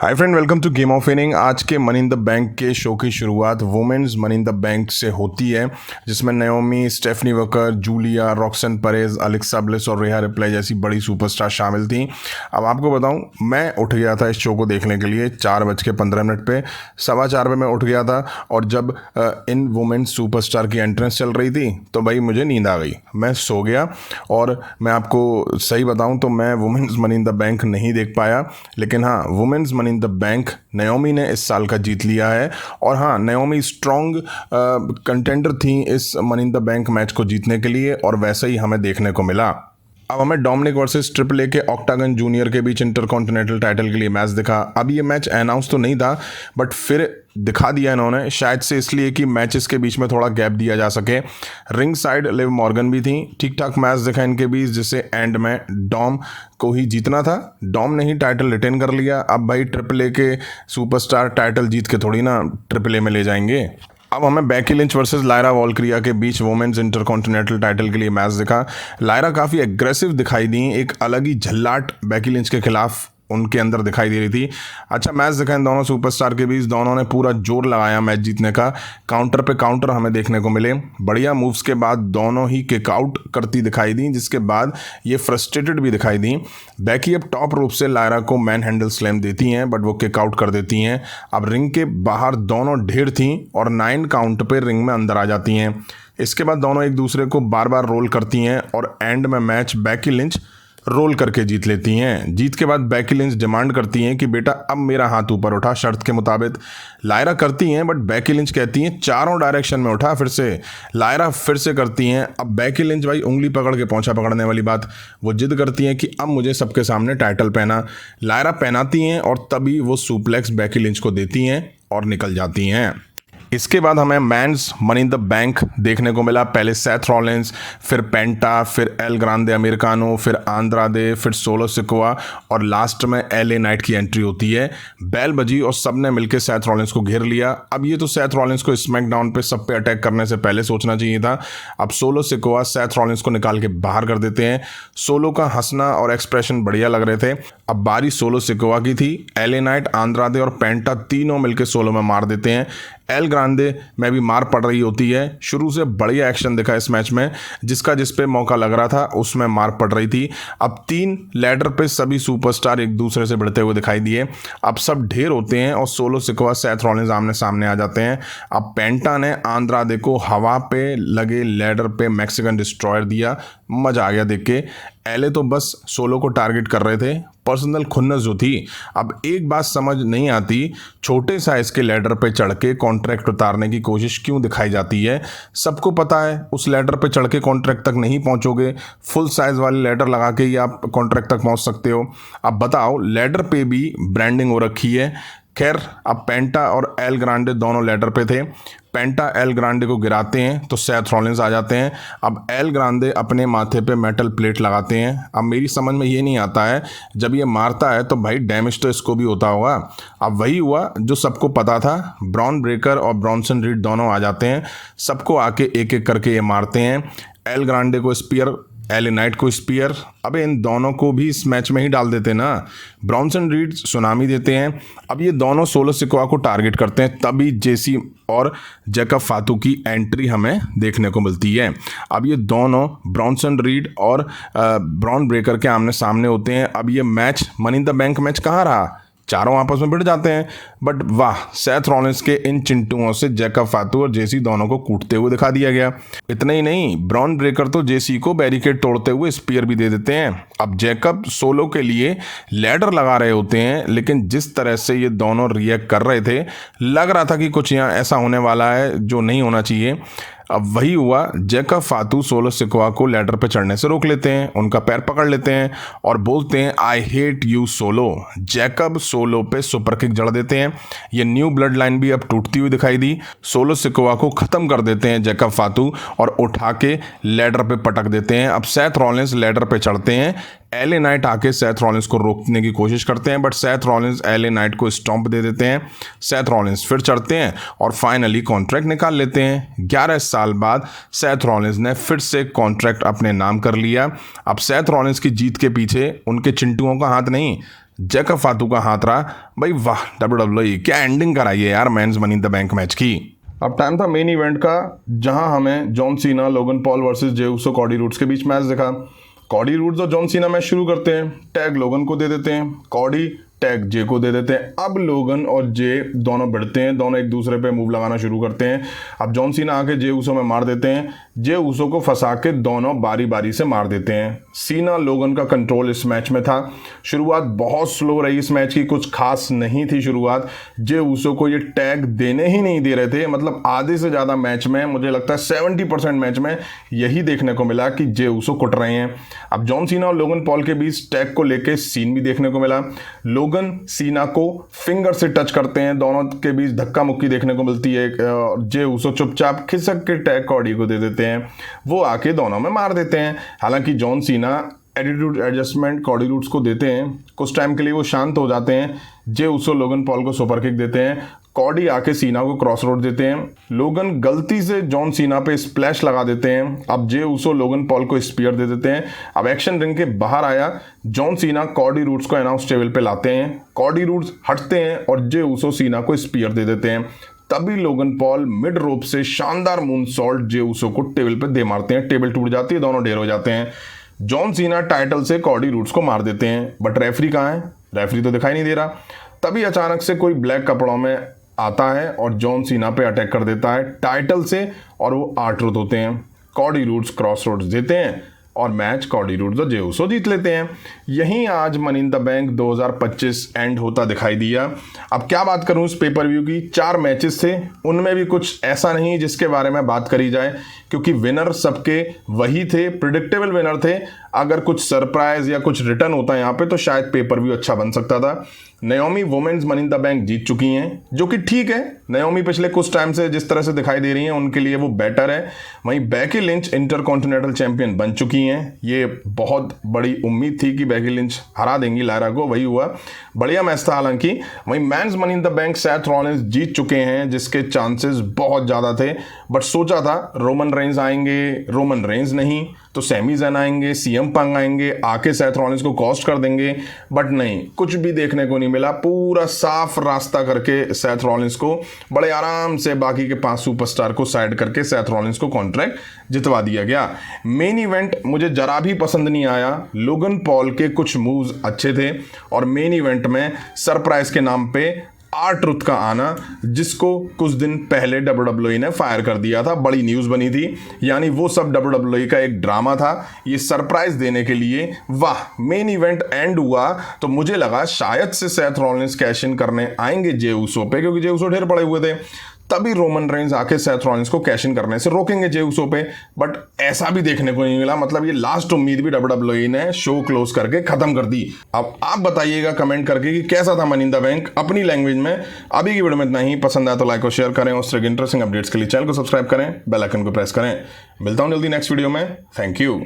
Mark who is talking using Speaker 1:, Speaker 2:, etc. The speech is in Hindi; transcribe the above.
Speaker 1: Hi friend, welcome to game of winning. आज के मनी इन द बैंक के शो की शुरुआत women's money in the bank से होती है, जिसमें Naomi, Stephanie Vaquer, Julia, Roxanne Perez, Alexa Bliss और रिया रिप्लाई जैसी बड़ी सुपरस्टार शामिल थी। अब आपको बताऊं, मैं उठ गया था इस शो को देखने के लिए 4:15 पे। 4:15 पे मैं उठ गया था और जब इन वुमेन्स सुपरस्टार की एंट्रेंस चल रही थी तो भाई मुझे नींद आ गई, मैं सो गया। और मैं आपको सही बताऊं तो मैं women's money in the bank नहीं देख पाया, लेकिन हाँ, women's money in the bank Naomi ने इस साल का जीत लिया है। और हाँ, नाओमी स्ट्रॉन्ग कंटेंडर थी इस money in the bank match को जीतने के लिए और वैसे ही हमें देखने को मिला। अब हमें डोमिनिक वर्सेस ट्रिपल ए के ऑक्टागन जूनियर के बीच इंटरकॉन्टिनेंटल टाइटल के लिए मैच दिखा। अब ये मैच अनाउंस तो नहीं था, बट फिर दिखा दिया इन्होंने, शायद से इसलिए कि मैचेस के बीच में थोड़ा गैप दिया जा सके। रिंग साइड लिव मॉर्गन भी थी। ठीक ठाक मैच दिखा इनके बीच, जिससे एंड में डॉम को ही जीतना था। डॉम ने ही टाइटल रिटेन कर लिया। अब भाई ट्रिपल ए के सुपरस्टार टाइटल जीत के थोड़ी ना ट्रिपल ए में ले जाएंगे। अब हमें बेकी लिंच वर्सेस लायरा वॉल्क्रिया के बीच वुमेन्स इंटरकॉन्टिनेंटल टाइटल के लिए मैच दिखा। लायरा काफ़ी एग्रेसिव दिखाई दी, एक अलग ही झल्लाट बेकी लिंच के खिलाफ उनके अंदर दिखाई दे रही थी। अच्छा मैच दिखा इन दोनों सुपरस्टार के बीच। दोनों ने पूरा जोर लगाया मैच जीतने का, काउंटर पे काउंटर हमें देखने को मिले। बढ़िया मूव्स के बाद दोनों ही किक आउट करती दिखाई दी, जिसके बाद ये फ्रस्ट्रेटेड भी दिखाई दी। बेकी अब टॉप रूप से लायरा को मैन हैंडल स्लैम देती हैं, बट वो किक आउट कर देती हैं। अब रिंग के बाहर दोनों ढेर थी और 9 काउंट पे रिंग में अंदर आ जाती हैं। इसके बाद दोनों एक दूसरे को बार बार रोल करती हैं और एंड में मैच बेकी लिंच रोल करके जीत लेती हैं। जीत के बाद बेकी लिंच डिमांड करती हैं कि बेटा अब मेरा हाथ ऊपर उठा शर्त के मुताबिक। लायरा करती हैं, बट बेकी लिंच कहती हैं चारों डायरेक्शन में उठा। फिर से लायरा फिर से करती हैं। अब बेकी लिंच भाई उंगली पकड़ के पहुंचा पकड़ने वाली बात, वो जिद करती हैं कि अब मुझे सबके सामने टाइटल पहना। लायरा पहनाती हैं और तभी वो सुप्लेक्स बेकी लिंच को देती हैं और निकल जाती हैं। इसके बाद हमें men's money in the bank देखने को मिला। पहले सेथ रॉलिंस, फिर पेंटा, फिर एल ग्रांडे अमेरिकानो, फिर आंद्रादे, फिर सोलो सिकोआ और लास्ट में एलए नाइट की एंट्री होती है। बेल बजी और सब ने मिलकर सेथ रॉलिंस को घेर लिया। अब ये तो सेथ रॉलिंस को स्मैकडाउन पे सब पे अटैक करने से पहले सोचना चाहिए था। अब सोलो सिकोआ सेथ रॉलिंस को निकाल के बाहर कर देते हैं। सोलो का हंसना और एक्सप्रेशन बढ़िया लग रहे थे। अब बारी सोलो सिकोआ की थी। एलए नाइट, आंद्रादे और पेंटा तीनों मिलकर सोलो में मार देते हैं। एल ग्रांडे में भी मार पड़ रही होती है। शुरू से बढ़िया एक्शन दिखा इस मैच में, जिसका जिस पे मौका लग रहा था उसमें मार पड़ रही थी। अब 3 लैडर पे सभी सुपरस्टार एक दूसरे से भिड़ते हुए दिखाई दिए। अब सब ढेर होते हैं और सोलो सिकोआ सेथ रॉलिंस आमने सामने आ जाते हैं। अब पेंटा ने आंद्रादे को हवा पे लगे लैडर पे मैक्सिकन डिस्ट्रॉयर दिया। मजा आ गया देख के। एले तो बस सोलो को टारगेट कर रहे थे, पर्सनल खुन्नस जो थी। अब एक बात समझ नहीं आती, छोटे साइज के लैडर पे चढ़ के कॉन्ट्रैक्ट उतारने की कोशिश क्यों दिखाई जाती है। सबको पता है उस लैडर पे चढ़ के कॉन्ट्रैक्ट तक नहीं पहुंचोगे, फुल साइज वाले लैडर लगा के ही आप कॉन्ट्रैक्ट तक पहुंच सकते हो। अब बताओ, लैडर पे भी ब्रांडिंग हो रखी है। खैर, अब पेंटा और एल ग्रांडे दोनों लैडर पे थे। पेंटा एल ग्रांडे को गिराते हैं तो सेथ रॉलिंस आ जाते हैं। अब एल ग्रांडे अपने माथे पे मेटल प्लेट लगाते हैं। अब मेरी समझ में ये नहीं आता है, जब ये मारता है तो भाई डैमेज तो इसको भी होता होगा। अब वही हुआ जो सबको पता था। ब्रॉन ब्रेकर और ब्रॉन्सन रीड दोनों आ जाते हैं। सबको आके एक एक करके ये मारते हैं। एल ग्रांडे को स्पीयर, एलए नाइट को स्पीयर। अब इन दोनों को भी इस मैच में ही डाल देते ना। ब्रॉन्सन रीड सुनामी देते हैं। अब ये दोनों सोलो सिकोआ को टारगेट करते हैं, तभी जेसी और जैकब फातू की एंट्री हमें देखने को मिलती है। अब ये दोनों ब्रॉन्सन रीड और ब्रॉन ब्रेकर के आमने सामने होते हैं। अब ये match money in the bank match कहाँ रहा, चारों आपस में भिड़ जाते हैं। बट वाह, सेथ रॉलिंस के इन चिंटुओं से जैकब फातू और जेसी दोनों को कूटते हुए दिखा दिया गया। इतना ही नहीं, ब्रॉन ब्रेकर तो जेसी को बैरिकेड तोड़ते हुए स्पीयर भी दे देते हैं। अब जैकब सोलो के लिए लैडर लगा रहे होते हैं, लेकिन जिस तरह से ये दोनों रिएक्ट कर रहे थे, लग रहा था कि कुछ यहाँ ऐसा होने वाला है जो नहीं होना चाहिए। अब वही हुआ। जैकब फातू सोलो सिकोआ को लैडर पे चढ़ने से रोक लेते हैं, उनका पैर पकड़ लेते हैं और बोलते हैं I hate you solo. Jacob solo पे सुपर किक जड़ देते हैं। ये न्यू ब्लड लाइन भी अब टूटती हुई दिखाई दी। सोलो सिकोआ को खत्म कर देते हैं जैकब फातू और उठा के लैडर पे पटक देते हैं। अब सेथ रॉलिंस लैडर पे चढ़ते हैं। एलए नाइट आके सेथ रॉलिंस को रोकने की कोशिश करते हैं, but Seth Rollins LA night को स्टॉम्प दे देते हैं। सेथ रॉलिंस फिर चढ़ते हैं और फाइनली कॉन्ट्रैक्ट निकाल लेते हैं। 11 साल बाद सेथ रॉलिंस ने फिर से कॉन्ट्रैक्ट अपने नाम कर लिया। अब सेथ रॉलिंस की जीत के पीछे उनके चिंटुओं का हाथ नहीं, जैकब फातू का हाथ रहा। भाई वाह, WWE क्या एंडिंग कराई है यार men's money in the bank match की। अब टाइम था मेन इवेंट का, जहां हमें John Cena, Logan Paul versus Jey Uso, Cody Rhodes के बीच मैच दिखा। कॉडी रूड्स और जॉन सीना मैच शुरू करते हैं, टैग लोगन को दे देते हैं, कॉडी टैग जे को दे देते हैं। अब लोगन और जे दोनों भिड़ते हैं, दोनों एक दूसरे पे मूव लगाना शुरू करते हैं। अब जॉन सीना आके जे उसो में मार देते हैं, जे उसो को फंसा के दोनों बारी बारी से मार देते हैं। सीना लोगन का कंट्रोल इस मैच में था। शुरुआत बहुत स्लो रही इस मैच की, कुछ खास नहीं थी शुरुआत। जे उसो को ये टैग देने ही नहीं दे रहे थे, मतलब आधे से ज़्यादा मैच में, मुझे लगता है 70% मैच में यही देखने को मिला कि जे उसो कुट रहे हैं। अब जॉन सीना और लोगन पॉल के बीच टैग को लेके सीन भी देखने को मिला। लोगन सीना को फिंगर से टच करते हैं, दोनों के बीच धक्का मुक्की देखने को मिलती है। जे उसो चुपचाप खिसक के टैग कॉडी को दे देते हैं, वो आके दोनों में मार देते हैं। हालांकि John Cena attitude adjustment Cardi roads को देते हैं, कुछ टाइम के लिए वो शांत हो जाते हैं। जे उसो लोगन पॉल को सुपर किक देते हैं, कॉडी आके सीना को क्रॉस रोड देते हैं। लोगन गलती से जॉन सीना पे स्प्लैश लगा देते हैं। अब जे उसो लोगन पॉल को स्पीयर दे देते हैं। अब एक्शन रिंग के बाहर आया जॉन सीना कॉडी रूड्स को अनाउंस टेबल पे लाते हैं, कॉडी रूड्स हटते हैं और जे उसो सीना को स्पीयर दे देते हैं। तभी लोगन पॉल मिड रोप से शानदार मून सॉल्ट जे उसो को टेबल पे दे मारते हैं, टेबल टूट जाती है, दोनों ढेर हो जाते हैं। जॉन सीना टाइटल से कॉडी रूड्स को मार देते हैं, बट रेफरी कहाँ है? रेफरी तो दिखाई नहीं दे रहा। तभी अचानक से कोई ब्लैक कपड़ों में आता है और जॉन सीना पे अटैक कर देता है टाइटल से, और वो R-Truth होते हैं। कॉडी रूड्स क्रॉस रोड्स देते हैं और मैच कॉडी रूड्स और जे उसो जीत लेते हैं। यहीं आज money in the bank 2025 and होता दिखाई दिया। अब क्या बात करूं इस पेपर व्यू की, 4 मैचेस थे, उनमें भी कुछ ऐसा नहीं जिसके बारे में बात करी जाए, क्योंकि विनर सबके वही थे, प्रिडिक्टेबल विनर थे। अगर कुछ सरप्राइज या कुछ रिटर्न होता यहाँ पे तो शायद पेपर व्यू अच्छा बन सकता था। Naomi women's money in the bank जीत चुकी हैं, जो कि ठीक है। नाओमी पिछले कुछ टाइम से जिस तरह से दिखाई दे रही हैं उनके लिए वो बेटर है। वहीं बेकी लिंच इंटरकॉन्टिनेंटल चैंपियन बन चुकी हैं। ये बहुत बड़ी उम्मीद थी कि बेकी लिंच हरा देंगी लायरा को, वही हुआ, बढ़िया मैच था हालांकि। वहीं men's money in the bank Seth Rollins जीत चुके हैं, जिसके चांसेस बहुत ज़्यादा थे, बट सोचा था रोमन रेंज आएंगे, रोमन रेंज नहीं तो सैमी ज़ैन आएंगे, सीएम पंग आएंगे, आके सेथ रॉलिंस को कॉस्ट कर देंगे, बट नहीं, कुछ भी देखने को नहीं मिला। पूरा साफ रास्ता करके सेथ रॉलिंस को बड़े आराम से बाकी के 5 सुपरस्टार को साइड करके सेथ रॉलिंस को कॉन्ट्रैक्ट जितवा दिया गया। मेन इवेंट मुझे जरा भी पसंद नहीं आया। लोगन पॉल के कुछ मूव्स अच्छे थे और मेन इवेंट में सरप्राइज के नाम पे R-Truth का आना, जिसको कुछ दिन पहले WWE ने फायर कर दिया था, बड़ी न्यूज़ बनी थी। यानी वो सब WWE का एक ड्रामा था, ये सरप्राइज देने के लिए। वाह, मेन इवेंट एंड हुआ तो मुझे लगा शायद से सेथ रॉलिंस कैश इन करने आएंगे जे उसो पे, क्योंकि जे उसो ढेर पड़े हुए थे। तभी रोमन रेंज आके सेथ रॉलिंस को कैश इन करने से रोकेंगे जे उसो पे, बट ऐसा भी देखने को नहीं मिला। मतलब ये लास्ट उम्मीद भी WWE ने शो क्लोज करके खत्म कर दी। अब आप बताइएगा कमेंट करके कि कैसा था मनी इन द बैंक अपनी लैंग्वेज में। अभी की वीडियो में इतना ही, पसंद आया तो लाइक और शेयर करें, और उससे इंटरेस्टिंग अपडेट्स के लिए चैनल को सब्सक्राइब करें, बेल आइकन को प्रेस करें। मिलता हूं जल्दी नेक्स्ट वीडियो में। Thank you.